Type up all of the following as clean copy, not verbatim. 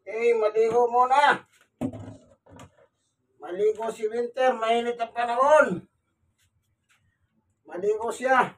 Okay, maligo muna. Maligo si Winter, mainit ang panahon. Maligo siya.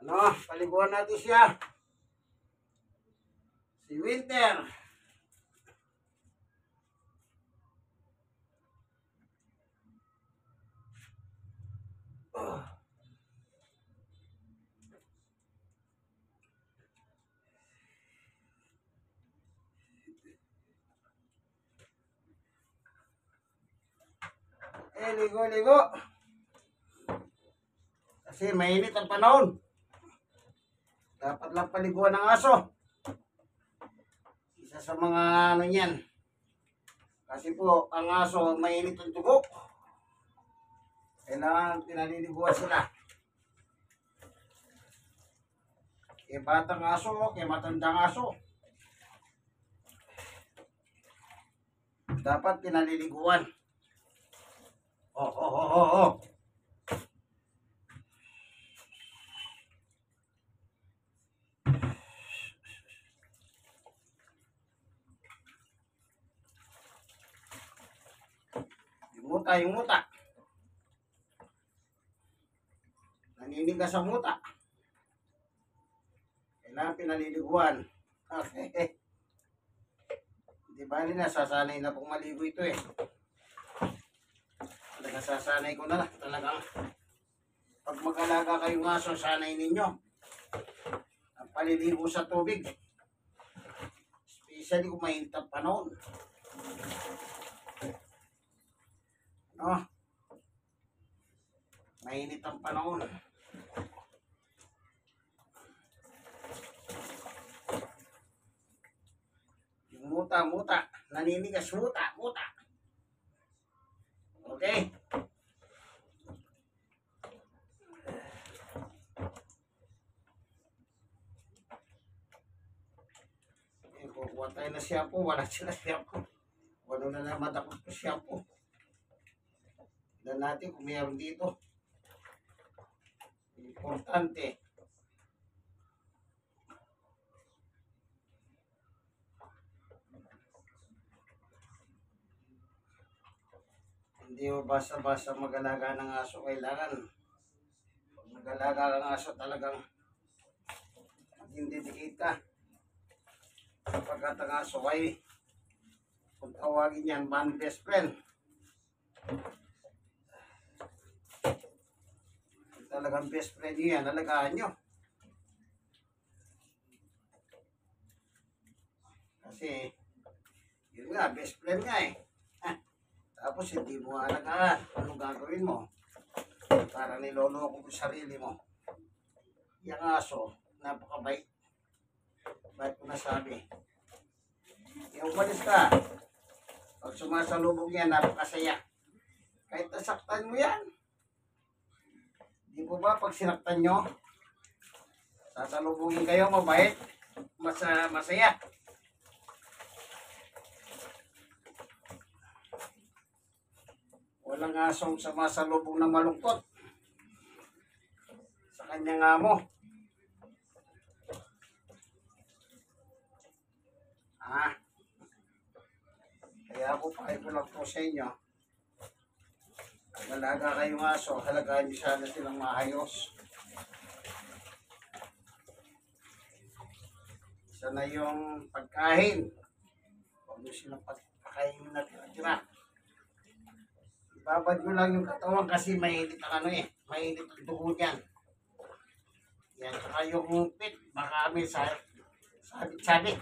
Ano, paliguan natin siya. Si Winter. Ligo. Kasi mainit ang panahon. Dapat lang paliguan ng aso. Isa sa mga ano yan. Kasi po, ang aso mainit ang dugo. Kailangan pinaliliguan sila. Kaya batang aso, kaya matandang aso. Dapat pinaliliguan. Oh. Yung muta. Naninigas ang muta. Kailangan pinaliliguan. Okay. Di ba na, sasanay na pong maligo ito eh. Sasanay ko na talagang pag mag-alaga kayong aso, sanay ninyo ang paliligo sa tubig, especially kung mainit ang panahon. No? Mainit ang panahon. Yung muta, naninigas muta. Okay? Kukuha tayo na shampoo, wala sila shampoo. Ano na naman ako sa shampoo. Tignan natin kung mayroon dito. Importante. Hindi mo basta-basta mag-alaga ng aso. Kailangan pag mag-alaga ng aso talagang maging dedicate ka. Sapagkat ang aso ay kung tawagin yan, man best friend. Kung talagang best friend nyo yan, alagaan nyo. Kasi yun nga, best friend nga eh. Tapos hindi mo alagaan. Anong gagawin mo? Para niloloko mo sarili mo. Yung aso, napakabait. Ba't ko nasabi? Yung umalis ka, pag sumasalubog yan, napakasaya. Kahit nasaktan mo yan. Di po ba pag sinaktan nyo, sasalubugin kayo, mabait, masaya. Walang asong sumasalubong na malungkot sa kanyang amo. Kaya ako pahay ko lang po sa inyo. Kung malaga kayong aso, halagaan nyo sana silang maayos. Isa na yung pagkain. Huwag nyo silang pagkain na tira-tira. Ibabad nyo lang yung katawan kasi mainit ang mainit ang dugo niyan. Yan, saka yung pit, baka may sabit-sabit.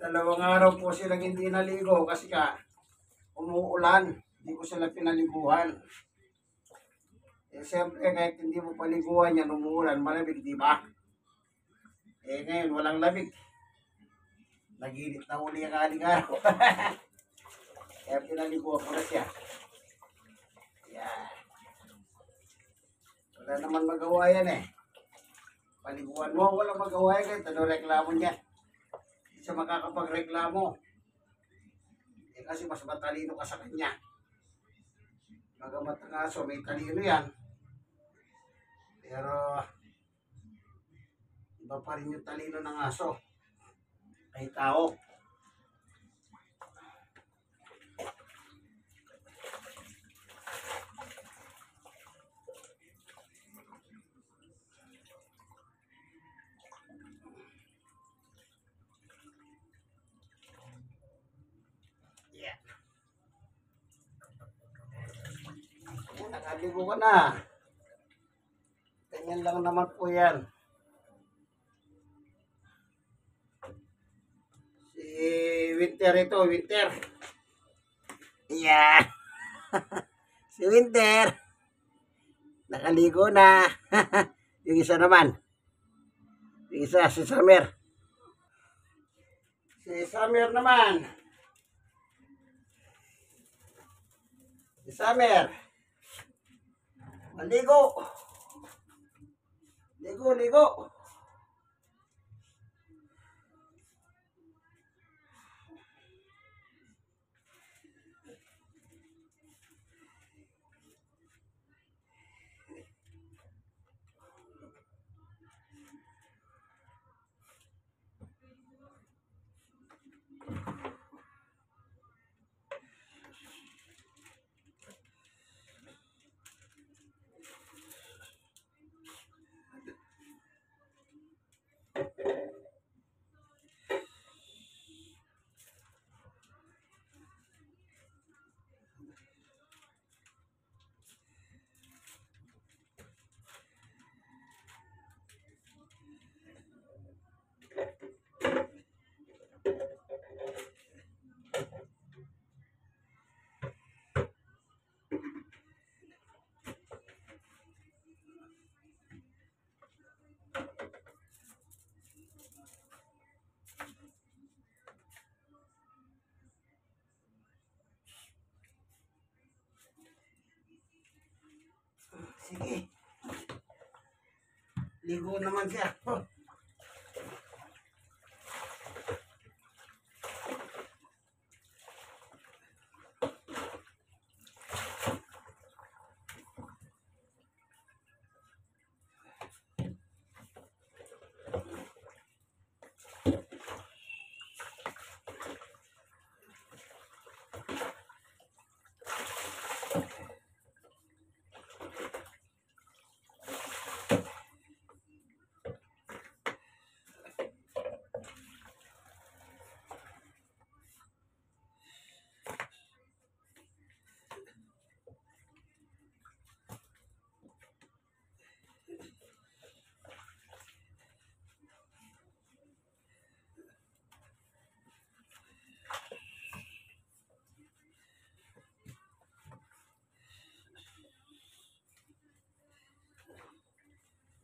Dalawang araw po silang hindi naligo kasi umuulan. Hindi ko sila pinaliguan. Siyempre kahit hindi mo paliguan yan, umuulan, malamig, di ba? Ngayon walang lamig. Naginit na uli ang aling araw. Kaya pinaliguan ko na siya. Yan. Wala naman magawa yan eh. Paliguan mo, walang magawa yan kahit ano reklamo niya. Hindi siya makakapagreklamo. Eh kasi mas matalino ka sa kanya. Magamat ng aso, may talino yan. Pero, iba pa rin yung talino ng aso. Kay tao. Yeah. Ayan, nakaligo ka na. Ganyan lang naman po yan. Si Winter ito, Winter. Yeah. Si Winter. Nakaligo na. Yung isa naman. Yung isa, si Summer. Si Summer naman. Si Summer. Maligo. Ligo, ligo. Sige. Ligo naman siya. Oh.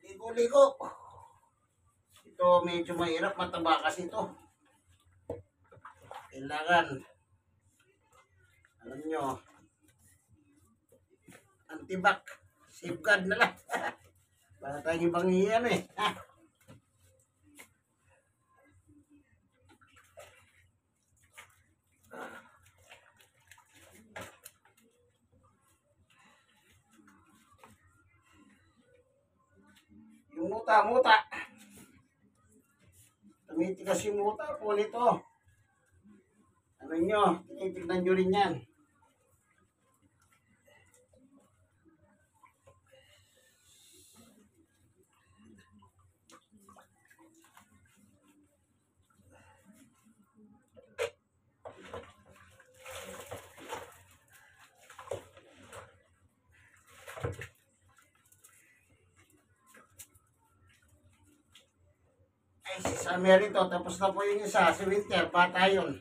Ligo-ligo. Ito medyo mahirap, mataba kasi ito. Kailangan, alam nyo, antibak, safeguard na lang. Para tayong ibang iyan eh. Yung muta. Tumitigas yung muta po nito. Ano nyo, titignan nyo rin yan. Ay, si Summer ito, tapos na po yung isa, si Winter, bata yun.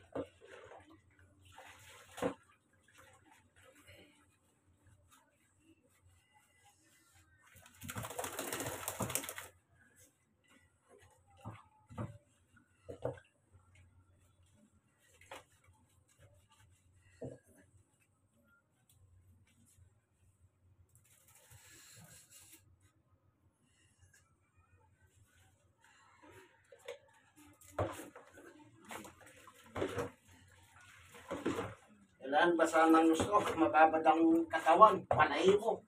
Yan, basa ng gusto. Mababad ang katawan. Panay mo.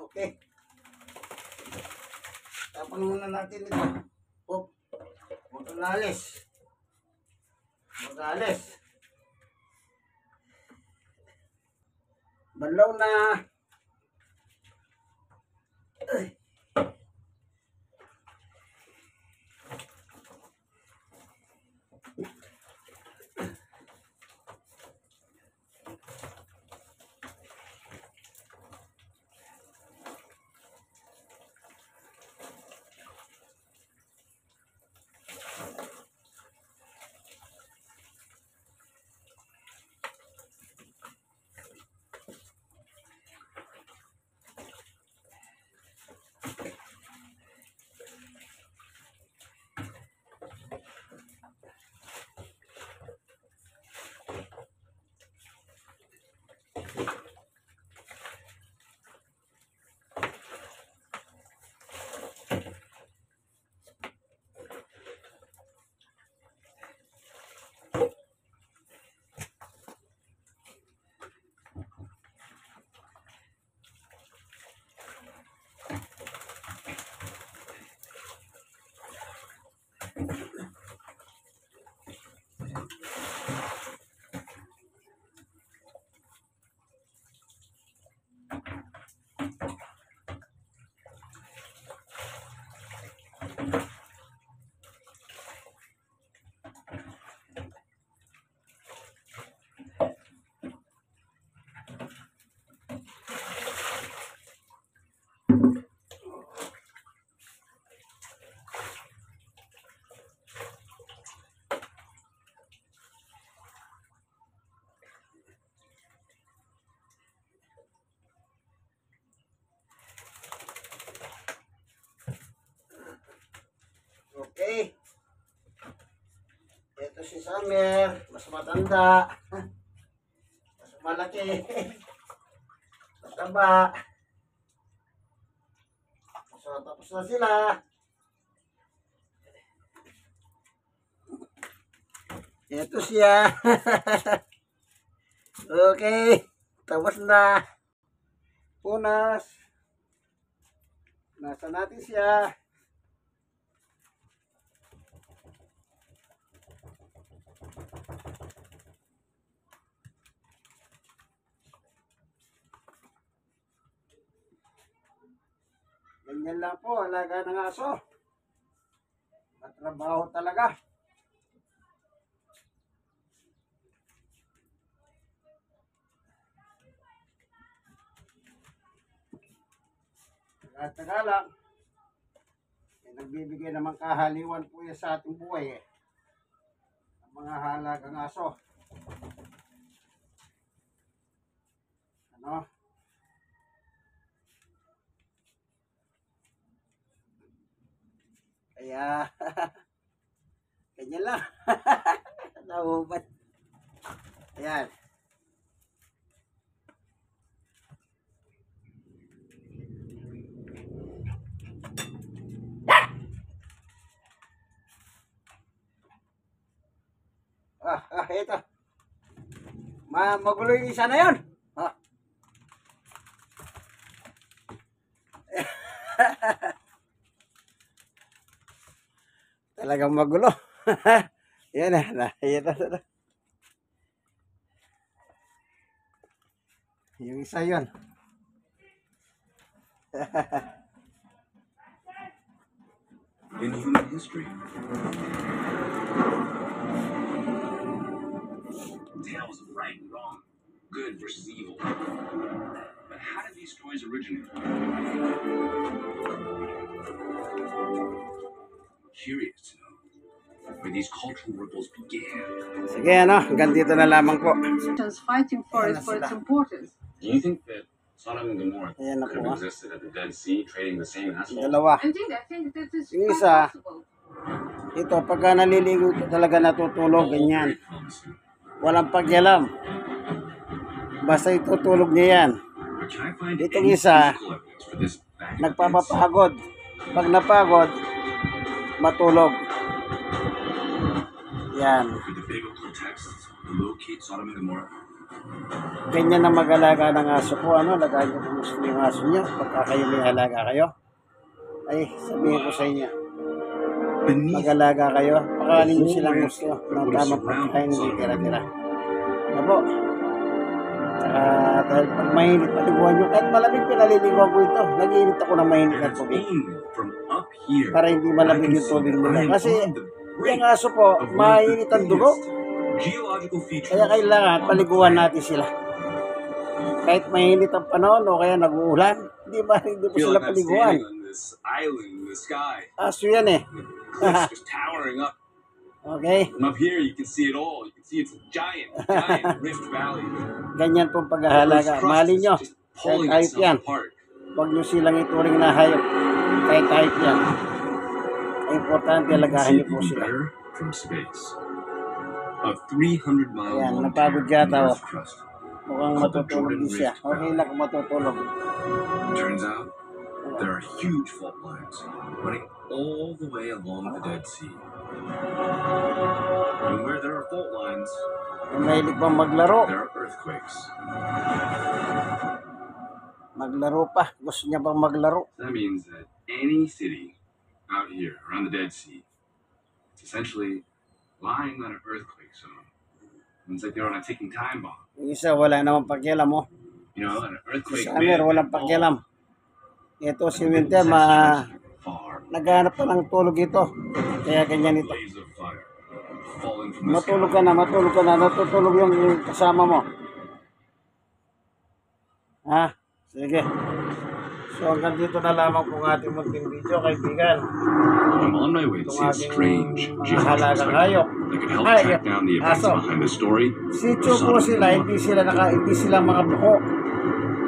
Okay. Tapon muna natin ito. Oh, mag-alis. Mag-alis. Banlaw na. Ay. Okay. Ito si Summer. Mas matanda. Mas malaki. Mataba. So, tapos na sila. Ito siya. Okay. Tapos na. Punas. Nasa natin siya. Ganyan lang po, alaga ng aso. Matrabaho talaga. Taga lang. Nagbibigay naman kahaliwan po yan sa ating buhay ang mga halagang aso. Ano? Kaya, ganyan lang. Naubat. Ayan. Ito. Magulo yung isa na yun. Talagang magulo. Yan na. Yung isa yun. In human history, tales of right and wrong, good versus evil. But how did these stories originate? I'm curious to know where these cultural ripples began. Sige, hanggang dito na lamang po. Fighting for it for its importance. Do you think that Sodom and Gomorrah Ayan na could po, have existed at the Dead Sea, trading the same asphalt? Dalawa. Indeed, I think that is Yung quite isa, possible. ito, pagka naliligo ito talaga natutulog, ganyan. Very promising. Walang pagyalam. Basta itutulog niya yan. But can I find Itong any isa, physical evidence for this back at the Dead Sea? nagpapapagod. Pag napagod, matulog. Yan. Could the biblical texts locate Sodom and Gomorrah? Ganyan na mag-alaga ng aso ko. Alagaan niyo kung gusto yung aso niyo. Pagka kayo may alaga kayo. Ay, sabihin ko sa inyo. Beneath Mag-alaga kayo. Pakanin niyo silang gusto. Ng tamang pagkain, hindi tira-tira. Ano po? Saka dahil pag mainit, paliguan nyo. Kahit malamig, pinaliliguan ko ito. Nag-iinit ako ng mainit na tubig. from up here. Para hindi malamig yung tubig nila. Kasi yung aso po, mainit ang dugo. Geological features. Kaya kailangan paliguan natin sila. Kahit mainit ang panahon o kaya nag-uulan, hindi po Feel sila like I'm paliguan. standing on this island in the sky. Aso yan eh. Cliffs just towering up. Okay? From up here, you can see it all. You can see it's a giant rift valley. Ganyan pong paghahalaga. Mali nyo. Just Kahit pulling hayop itself yan. apart. Huwag nyo silang ituring na hayop. Kahit hayop yan. Ang importante, alagahan See nyo it po even sila. better from space. A 300-mile Ayan, long napagod tear in yata, the oh. Earth's crust. Mukhang matutulog din siya. Okay lang kung matutulog. Turns out there are huge fault lines running all the way along the Dead Sea. And where there are fault lines, Kung mahilig bang maglaro, there are earthquakes. maglaro pa. Gusto niya bang maglaro? That means that any city out here around the Dead Sea is essentially lying on an earthquake zone. It's like they're on a ticking time bomb. Yung isa, wala namang pakialam mo. You know, an earthquake Sa Amer, walang pakialam. Ito si Winter, far. naghanap pa ng tulog ito. Kaya ganyan ito. Blaze of fire falling from the Matulog sky. ka na. Natutulog yung kasama mo. Ha? Sige. So hanggang dito na lamang kung ating munting video, kaibigan. I'm on my way to see a strange Mga halagang geological hayop. site that could help Hayop. track down the events Aso. behind the story. Si Chuko sila, hindi sila mga buko.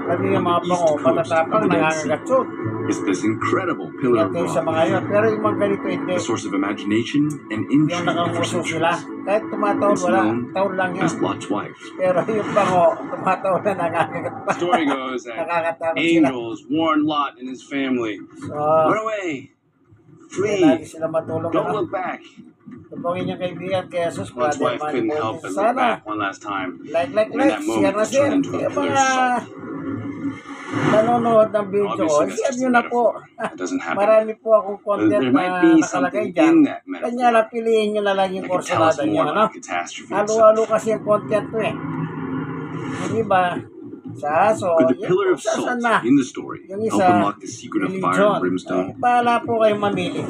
Kami yung mga buko, matatapang, nangangagatsun. It's this incredible pillar Yan of kayo sa rock, mga yun. Pero yung mga ganito hindi. a source of imagination and Yung intrigue for nakanguso sila. centuries. Kahit tumataon, It's wala. known Taon lang yun. as Lot's wife. Pero yung bango, tumataon na nangangagat pa. The story goes that Nakakatakot sila. angels warned Lot and his family, So, run away, lagi flee, sila matulog. don't look back. Ito po ang inyong kaibigan, kaya sus, Lot's brother, wife couldn't help but look sana, back one last time. like, And in that share moment, na it share. turned into a Yung pillar mga of salt. nanonood ng video ko, Obviously, that's share just nyo a na po. metaphor. It doesn't happen. Marami po akong content There na might be nakalagay something dyan. in that Kanya metaphor lang, piliin nyo na lang yung that could tell us porsyonada nyo, more ano? about the catastrophe Halo-halo itself. kasi yung content to eh. Yung iba, sa aso, Could the yung pillar of sa salt na. in the story Yung help isa, unlock the secret of fire and religion. brimstone? Bahala po kayong mamili.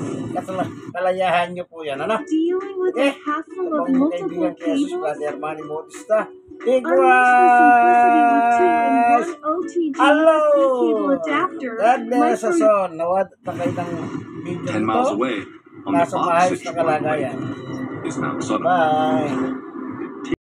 Kalayahan nyo po yan, ano? Dealing with the hassle Ito of po yung multiple kaibigan kaya sus, cables, brother Manny Bautista. Big unless the simplicity of Rise! one OTG Hello! USB cable adapter God bless might us all. Nawad na kayo ng video 10 miles nito. away, on the Nasa maayos opposite na shore of the lake, kalagayan. is Mount Sodom. Bye!